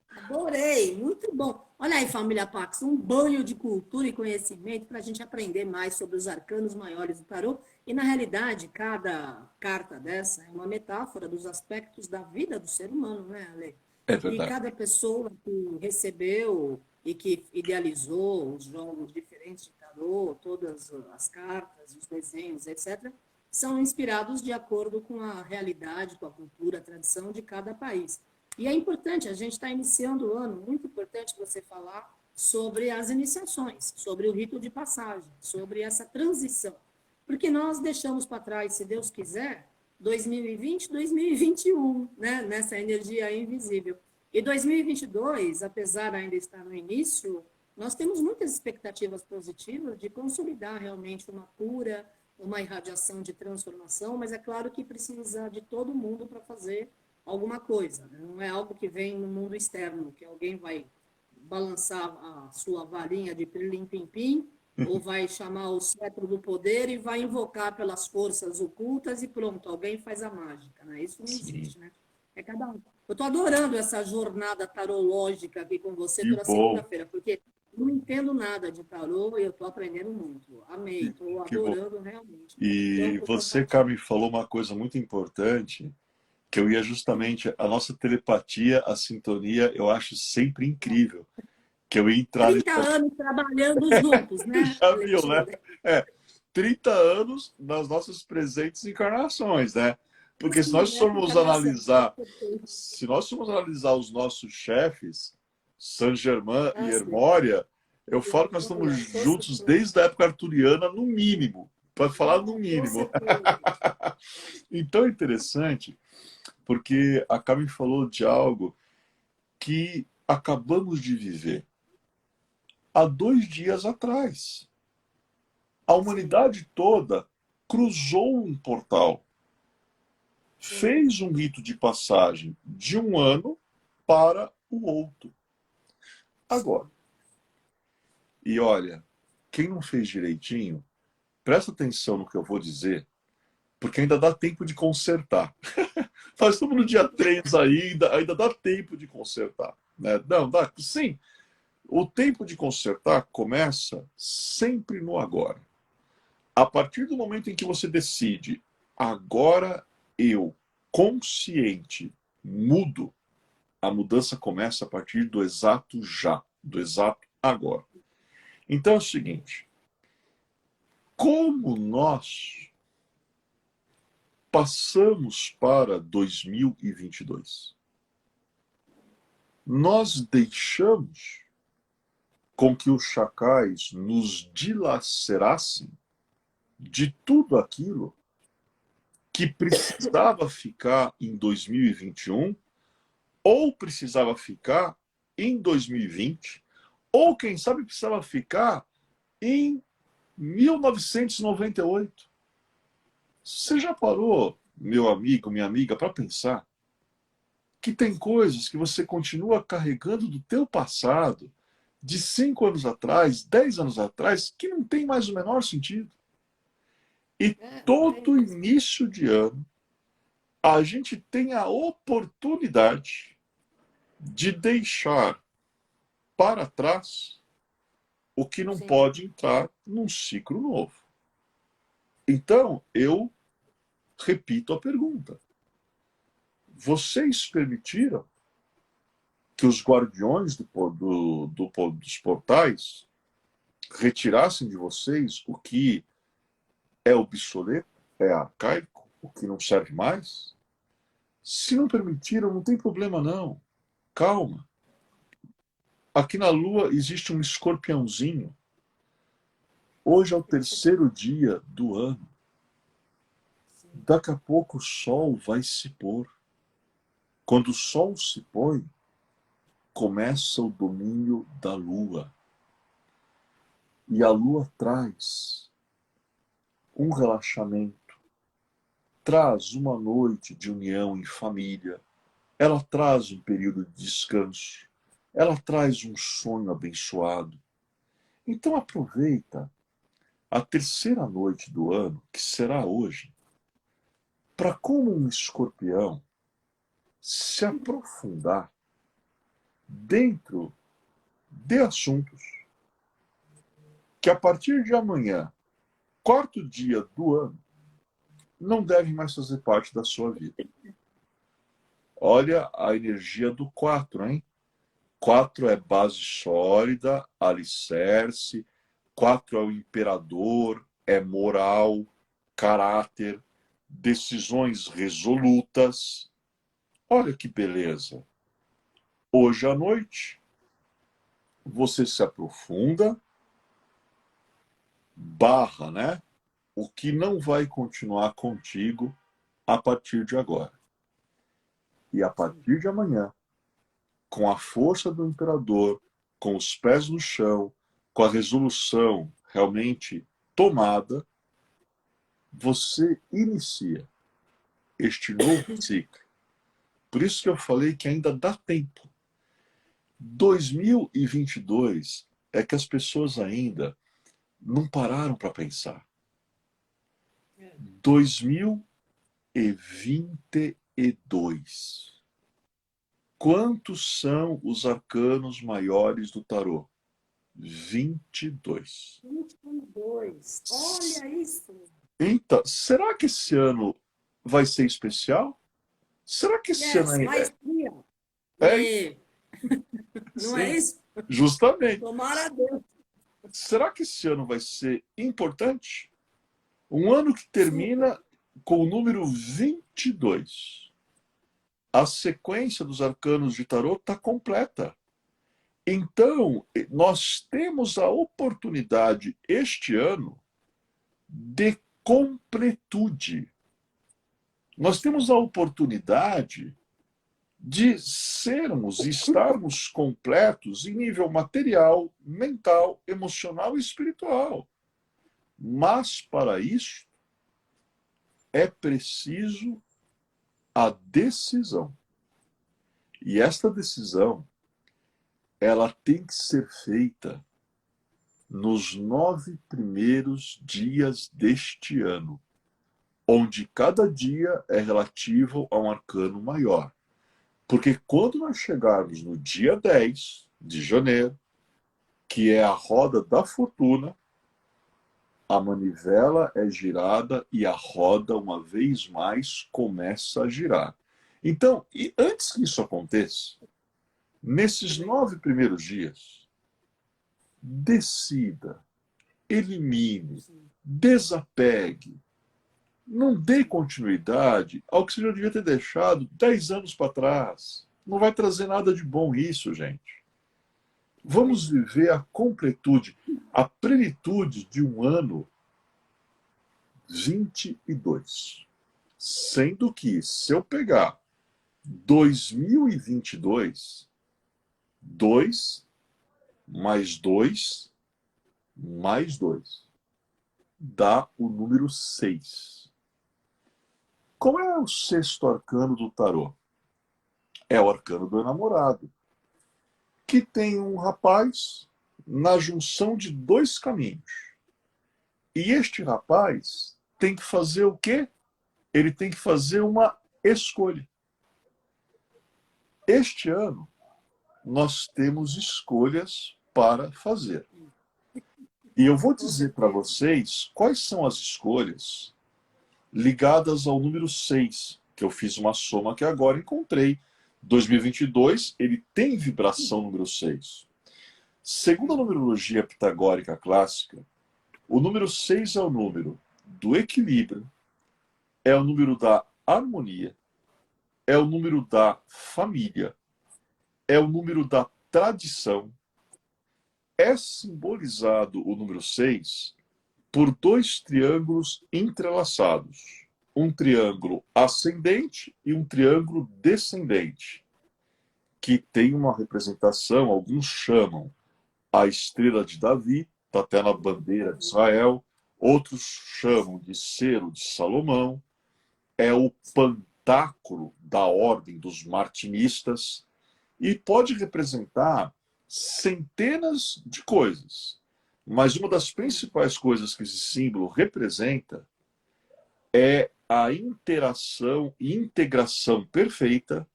Adorei, muito bom. Olha aí, família Pax, um banho de cultura e conhecimento para a gente aprender mais sobre os arcanos maiores do tarô. E, na realidade, cada carta dessa é uma metáfora dos aspectos da vida do ser humano, né, Ale? É E verdade. cada pessoa que recebeu e que idealizou os jogos diferentes de tarô, todas as cartas, os desenhos, etc., são inspirados de acordo com a realidade, com a cultura, a tradição de cada país. E é importante, a gente está iniciando o ano, muito importante você falar sobre as iniciações, sobre o rito de passagem, sobre essa transição. Porque nós deixamos para trás, se Deus quiser, 2020, 2021, né? Nessa energia invisível. E 2022, apesar de ainda estar no início, nós temos muitas expectativas positivas de consolidar realmente uma cura, uma irradiação de transformação, mas é claro que precisa de todo mundo para fazer alguma coisa. Né? Não é algo que vem no mundo externo, que alguém vai balançar a sua varinha de pirlim-pim-pim, ou vai chamar o cetro do poder e vai invocar pelas forças ocultas e pronto, alguém faz a mágica. Né? Isso não Sim. existe, né? É cada um. Eu estou adorando essa jornada tarológica aqui com você Que toda bom. segunda-feira, porque não entendo nada de tarô e eu estou aprendendo muito. Amei, estou Que bom. adorando realmente. Então, E eu você, compartilho. Carmen, falou uma coisa muito importante, que eu ia justamente, a nossa telepatia, a sintonia, eu acho sempre incrível. Que eu ia entrar 30 anos trabalhando juntos, né, já viu, né? Alexandre? 30 anos nas nossas presentes encarnações, né? Porque se nós Sim, nessa formos encarnação, com analisar, certeza. se nós formos analisar os nossos chefes, Saint-Germain e Ah, sim. Hermória, eu falo que nós estamos Olha, com juntos certeza. desde a época arturiana, no mínimo, para falar no Com mínimo. certeza. Então é interessante, porque a Carmen falou de algo que acabamos de viver há 2 dias atrás. A Sim, humanidade toda cruzou um portal, sim. fez um rito de passagem de um ano para o outro. Agora, Sim. e olha, quem não fez direitinho, presta atenção no que eu vou dizer, porque ainda dá tempo de consertar. Nós estamos no dia 3 ainda dá tempo de consertar. Né? Não, dá, sim. O tempo de consertar começa sempre no agora. A partir do momento em que você decide, agora eu, consciente, mudo, a mudança começa a partir do exato já, do exato agora. Então é o seguinte: como nós passamos para 2022? Nós deixamos com que os chacais nos dilacerassem de tudo aquilo que precisava ficar em 2021, ou precisava ficar em 2020, ou quem sabe precisava ficar em 1998. Você já parou, meu amigo, minha amiga, para pensar que tem coisas que você continua carregando do teu passado, de 5 anos atrás, 10 anos atrás, que não tem mais o menor sentido? E Não tem todo mesmo. início de ano, a gente tem a oportunidade de deixar para trás o que não Sim. pode entrar num ciclo novo. Então, eu repito a pergunta: vocês permitiram que os guardiões dos portais retirassem de vocês o que é obsoleto, é arcaico, o que não serve mais? Se não permitiram, não tem problema não. Calma. Aqui na Lua existe um escorpiãozinho. Hoje é o terceiro dia do ano. Sim. Daqui a pouco o sol vai se pôr. Quando o sol se põe, começa o domínio da Lua. E a Lua traz um relaxamento, traz uma noite de união em família, ela traz um período de descanso, ela traz um sonho abençoado. Então aproveita a terceira noite do ano, que será hoje, para, como um escorpião, se aprofundar dentro de assuntos que a partir de amanhã, quarto dia do ano, não devem mais fazer parte da sua vida. Olha a energia do 4, hein? 4 é base sólida, alicerce. 4 é o imperador, é moral, caráter, decisões resolutas. Olha que beleza. Hoje à noite, você se aprofunda, barra, né? O que não vai continuar contigo a partir de agora. E a Sim. partir de amanhã, com a força do imperador, com os pés no chão, com a resolução realmente tomada, você inicia este novo ciclo. Por isso que eu falei que ainda dá tempo. 2022 é que as pessoas ainda não pararam para pensar. 2022. Quantos são os arcanos maiores do tarô? 22. 22. Olha isso. Então, será que esse ano vai ser especial? Será que esse ano Yes, maestria. é E, não é sim, isso? justamente. Tomara a Deus. Será que esse ano vai ser importante? Um ano que Super. termina com o número 22. A sequência dos arcanos de tarô está completa. Então, nós temos a oportunidade este ano de completude. Nós temos a oportunidade de sermos e estarmos completos em nível material, mental, emocional e espiritual. Mas para isso é preciso a decisão. E esta decisão, ela tem que ser feita nos 9 primeiros dias deste ano, onde cada dia é relativo a um arcano maior. Porque quando nós chegarmos no dia 10 de janeiro, que é a roda da fortuna, a manivela é girada e a roda, uma vez mais, começa a girar. Então, e antes que isso aconteça, nesses 9 primeiros dias, decida, elimine, desapegue, não dê continuidade ao que você já devia ter deixado 10 anos para trás. Não vai trazer nada de bom isso, gente. Vamos viver a completude, a plenitude de um ano 22. Sendo que, se eu pegar 2022, 2 mais 2 mais 2 dá o número 6. Qual é o sexto arcano do tarô? É o arcano do enamorado, que tem um rapaz na junção de 2 caminhos. E este rapaz tem que fazer o quê? Ele tem que fazer uma escolha. Este ano, nós temos escolhas para fazer. E eu vou Com dizer para certeza. vocês quais são as escolhas ligadas ao número 6, que eu fiz uma soma que agora encontrei. 2022, ele tem vibração número 6. Segundo a numerologia pitagórica clássica, o número 6 é o número do equilíbrio, é o número da harmonia, é o número da família, é o número da tradição. É simbolizado o número 6 por 2 triângulos entrelaçados. Um triângulo ascendente e um triângulo descendente, que tem uma representação, alguns chamam a estrela de Davi, está até na bandeira de Israel, outros chamam de cero de Salomão, é o pantáculo da ordem dos martinistas, e pode representar centenas de coisas. Mas uma das principais coisas que esse símbolo representa é a interação e integração perfeita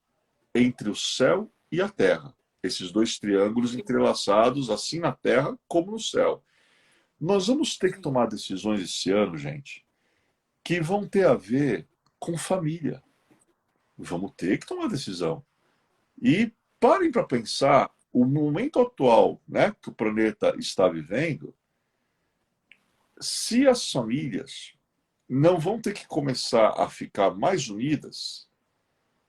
entre o céu e a terra. Esses 2 triângulos entrelaçados, assim na terra como no céu. Nós vamos ter que tomar decisões esse ano, gente, que vão ter a ver com família. Vamos ter que tomar decisão. E parem para pensar o momento atual, né, que o planeta está vivendo, se as famílias não vão ter que começar a ficar mais unidas,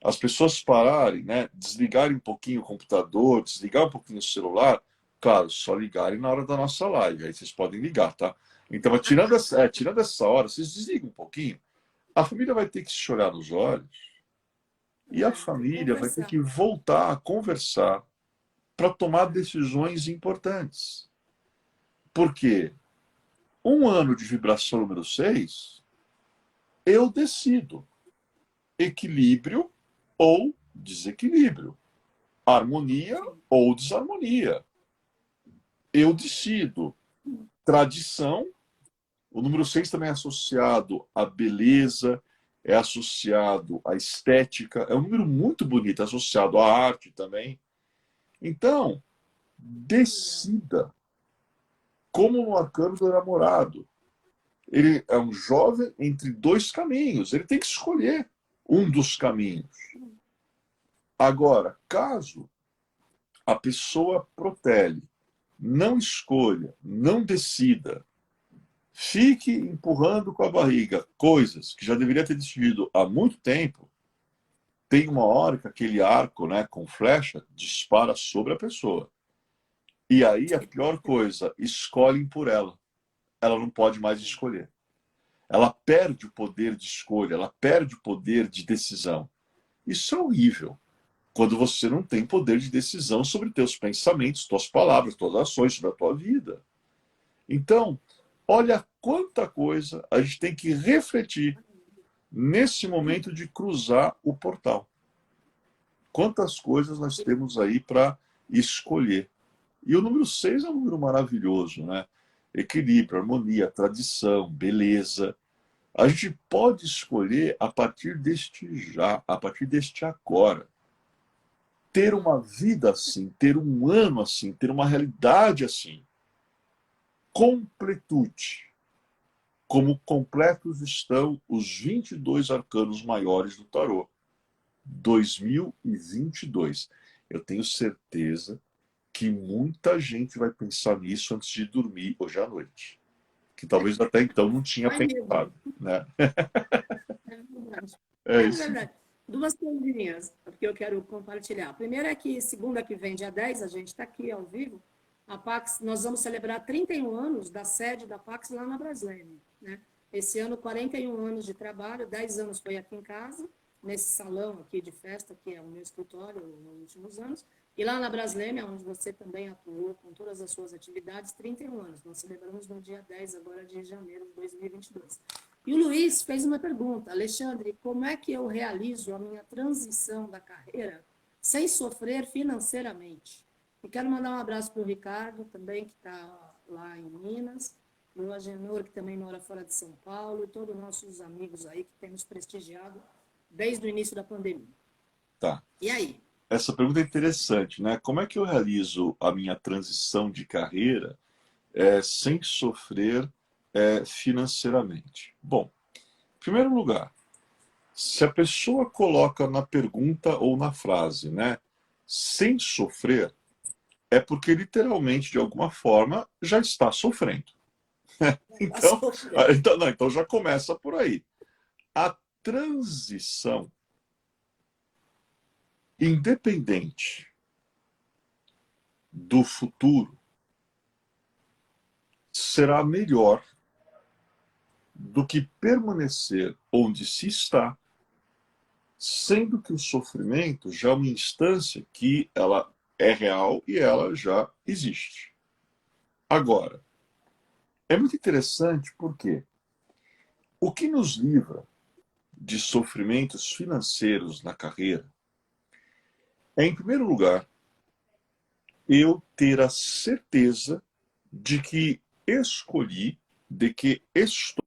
as pessoas pararem, né, desligarem um pouquinho o computador, desligar um pouquinho o celular, claro, só ligarem na hora da nossa live, aí vocês podem ligar, tá? Então, tirando essa hora, vocês desligam um pouquinho, a família vai ter que se olhar nos olhos e a Tem que família vai ter conversar. que voltar a conversar para tomar decisões importantes. Porque um ano de vibração número 6, eu decido equilíbrio ou desequilíbrio, harmonia ou desarmonia. Eu decido tradição. O número 6 também é associado à beleza, é associado à estética, é um número muito bonito, é associado à arte também. Então, decida. Como no arcano do namorado. Ele é um jovem entre 2 caminhos. Ele tem que escolher. um dos caminhos. Agora, caso a pessoa protele, não escolha, não decida, fique empurrando com a barriga coisas que já deveria ter decidido há muito tempo, tem uma hora que aquele arco, né, com flecha dispara sobre a pessoa. E aí a pior coisa, escolhem por ela. Ela não pode mais escolher. Ela perde o poder de escolha, ela perde o poder de decisão. Isso é horrível. Quando você não tem poder de decisão sobre teus pensamentos, tuas palavras, tuas ações, sobre a tua vida. Então, olha quanta coisa a gente tem que refletir nesse momento de cruzar o portal. Quantas coisas nós temos aí para escolher. E o número 6 é um número maravilhoso, né? Equilíbrio, harmonia, tradição, beleza. A gente pode escolher a partir deste já, a partir deste agora. Ter uma vida assim, ter um ano assim, ter uma realidade assim. Completude. Como completos estão os 22 arcanos maiores do tarô. 2022. Eu tenho certeza que muita gente vai pensar nisso antes de dormir hoje à noite. Que talvez até então não tinha pensado, né? É verdade. É É isso. verdade. Duas coisinhas que eu quero compartilhar. A primeira é que segunda que vem, dia 10, a gente está aqui ao vivo. A Pax, nós vamos celebrar 31 anos da sede da Pax lá na Brasília, né? Esse ano, 41 anos de trabalho, 10 anos foi aqui em casa, nesse salão aqui de festa, que é o meu escritório nos últimos anos. E lá na Brasília, onde você também atuou com todas as suas atividades, 31 anos. Nós celebramos no dia 10 agora de janeiro de 2022. E o Luiz fez uma pergunta: Alexandre, como é que eu realizo a minha transição da carreira sem sofrer financeiramente? E quero mandar um abraço para o Ricardo, também, que está lá em Minas, e o Agenor, que também mora fora de São Paulo, e todos os nossos amigos aí que temos prestigiado desde o início da pandemia. Tá. E aí? Essa pergunta é interessante, né? Como é que eu realizo a minha transição de carreira sem sofrer financeiramente? Bom, em primeiro lugar, se a pessoa coloca na pergunta ou na frase, né, sem sofrer, é porque literalmente, de alguma forma, já está sofrendo. Então, então já começa por aí. A transição, independente do futuro, será melhor do que permanecer onde se está, sendo que o sofrimento já é uma instância que ela é real e ela já existe. Agora, é muito interessante porque o que nos livra de sofrimentos financeiros na carreira é, em primeiro lugar, eu ter a certeza de que escolhi, de que estou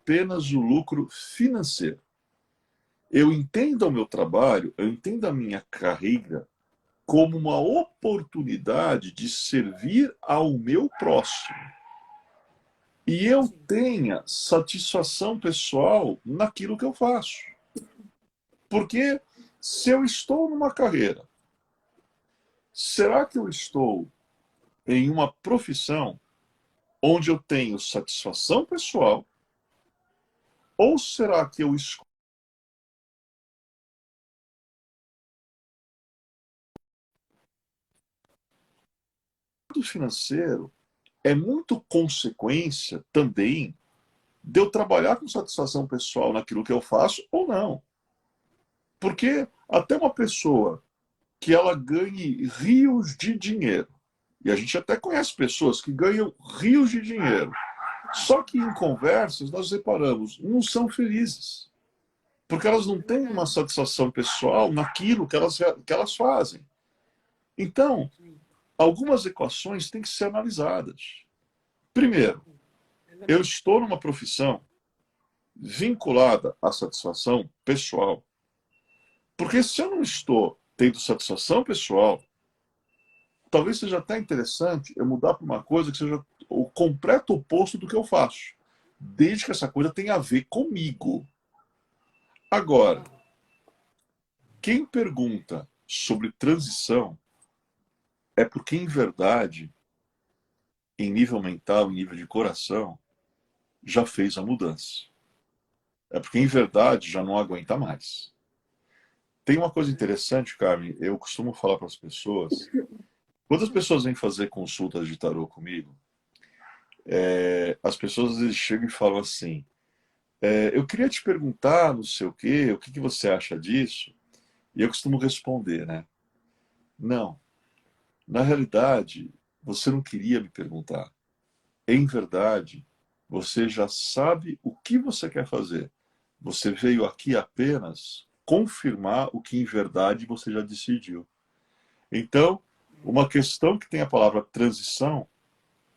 apenas o lucro financeiro. Eu entendo o meu trabalho, eu entendo a minha carreira como uma oportunidade de servir ao meu próximo. E eu tenha satisfação pessoal naquilo que eu faço. Porque se eu estou numa carreira, será que eu estou em uma profissão onde eu tenho satisfação pessoal? Ou será que eu escolho o financeiro? É muito consequência também de eu trabalhar com satisfação pessoal naquilo que eu faço ou não. Porque até uma pessoa que ela ganhe rios de dinheiro, e a gente até conhece pessoas que ganham rios de dinheiro, só que em conversas nós reparamos, não são felizes. Porque elas não têm uma satisfação pessoal naquilo que elas fazem. Então, algumas equações têm que ser analisadas. Primeiro, eu estou numa profissão vinculada à satisfação pessoal. Porque se eu não estou tendo satisfação pessoal, talvez seja até interessante eu mudar para uma coisa que seja o completo oposto do que eu faço, desde que essa coisa tenha a ver comigo. Agora, quem pergunta sobre transição é porque, em verdade, em nível mental, em nível de coração, já fez a mudança. É porque, em verdade, já não aguenta mais. Tem uma coisa interessante, Carmen, eu costumo falar para as pessoas, quando as pessoas vêm fazer consultas de tarô comigo, as pessoas às vezes chegam e falam assim, eu queria te perguntar, não sei o que que você acha disso? E eu costumo responder, né? Não, na realidade, você não queria me perguntar. Em verdade, você já sabe o que você quer fazer. Você veio aqui apenas confirmar o que em verdade você já decidiu. Então, uma questão que tem a palavra transição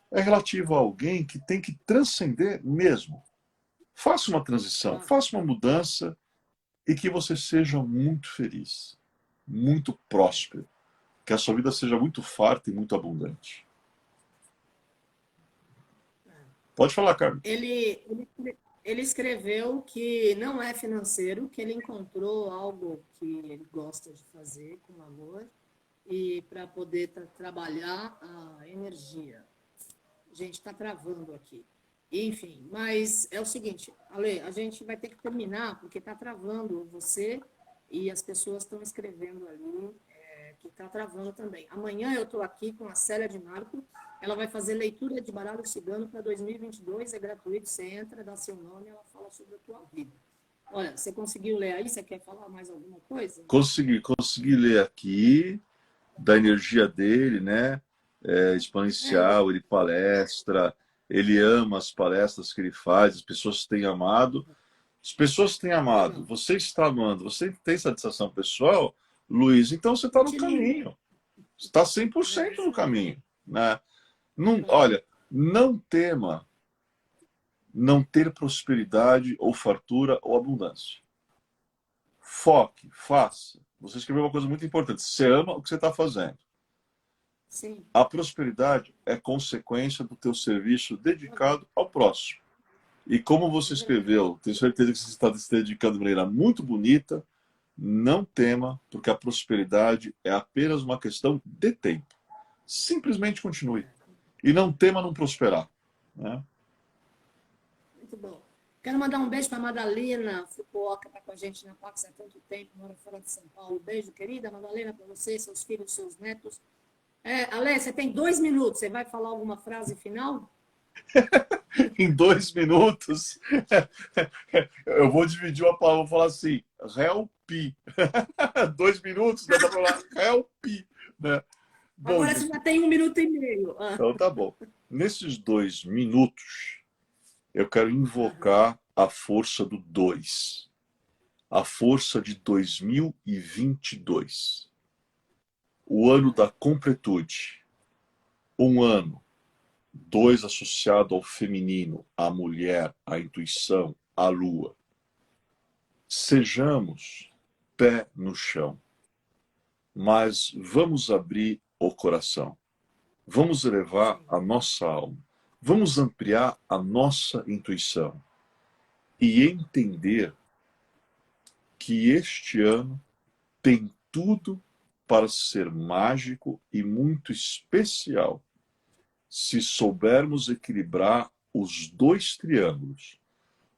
é relativa a alguém que tem que transcender mesmo. Faça uma transição, faça uma mudança e que você seja muito feliz, muito próspero, que a sua vida seja muito farta e muito abundante. Pode falar, Carmen. Ele escreveu que não é financeiro, que ele encontrou algo que ele gosta de fazer com amor e para poder trabalhar a energia. Gente, está travando aqui. Enfim, mas é o seguinte, Ale, a gente vai ter que terminar, porque está travando você e as pessoas estão escrevendo ali que está travando também. Amanhã eu estou aqui com a Célia de Marco, ela vai fazer leitura de baralho cigano para 2022, é gratuito, você entra, dá seu nome, ela fala sobre a tua vida. Olha, você conseguiu ler aí? Você quer falar mais alguma coisa? Consegui ler aqui da energia dele, né? Exponencial, ele palestra, ele ama as palestras que ele faz, as pessoas têm amado. As pessoas têm amado, você está amando, você tem satisfação pessoal, Luiz, então você está no caminho. Você está 100% no caminho. Né? Não, olha, não tema não ter prosperidade ou fartura ou abundância. Foque, faça. Você escreveu uma coisa muito importante. Você ama o que você está fazendo. Sim. A prosperidade é consequência do teu serviço dedicado ao próximo. E como você escreveu, tenho certeza que você está se dedicando de maneira muito bonita. Não tema, porque a prosperidade é apenas uma questão de tempo. Simplesmente continue. E não tema não prosperar. Né? Muito bom. Quero mandar um beijo para a Madalena Fukuoka, está com a gente na Pax há tanto tempo, mora fora de São Paulo. Beijo, querida Madalena, para você, seus filhos, seus netos. Ale, você tem 2 minutos, você vai falar alguma frase final? Em 2 minutos, eu vou dividir uma palavra, vou falar assim, help. 2 minutos, dá para falar help. Né? Bom, Agora você já tem 1 minuto e meio. então tá bom. Nesses 2 minutos, eu quero invocar a força do 2. A força de 2022. O ano da completude. Um ano. 2 associado ao feminino, à mulher, à intuição, à lua. Sejamos pé no chão, mas vamos abrir o coração. Vamos elevar a nossa alma. Vamos ampliar a nossa intuição e entender que este ano tem tudo para ser mágico e muito especial se soubermos equilibrar os 2 triângulos.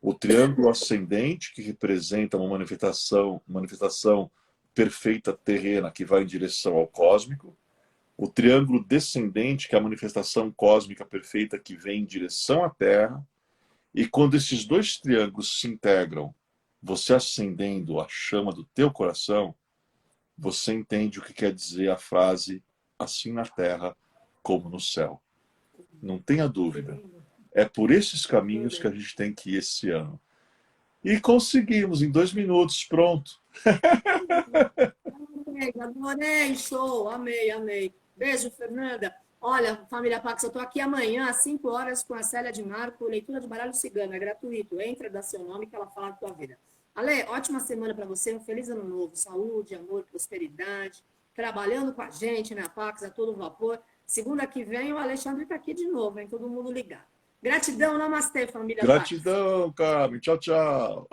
O triângulo ascendente, que representa uma manifestação perfeita terrena que vai em direção ao cósmico. O triângulo descendente, que é a manifestação cósmica perfeita que vem em direção à Terra. E quando esses 2 triângulos se integram, você acendendo a chama do teu coração, você entende o que quer dizer a frase assim na Terra como no céu. Não tenha dúvida. É por esses caminhos que a gente tem que ir esse ano. E conseguimos, em 2 minutos, pronto. Adorei, show, amei, amei. Beijo, Fernanda. Olha, família Pax, eu estou aqui amanhã às 5 horas com a Célia de Marco, leitura de baralho cigano, é gratuito. Entra, dá seu nome que ela fala da tua vida. Ale, ótima semana para você, um feliz ano novo, saúde, amor, prosperidade. trabalhando com a gente na Pax a todo vapor. Segunda que vem, o Alexandre está aqui de novo, hein? Todo mundo ligado. Gratidão, namastê, família Pax. Gratidão, Carmen. Tchau, tchau.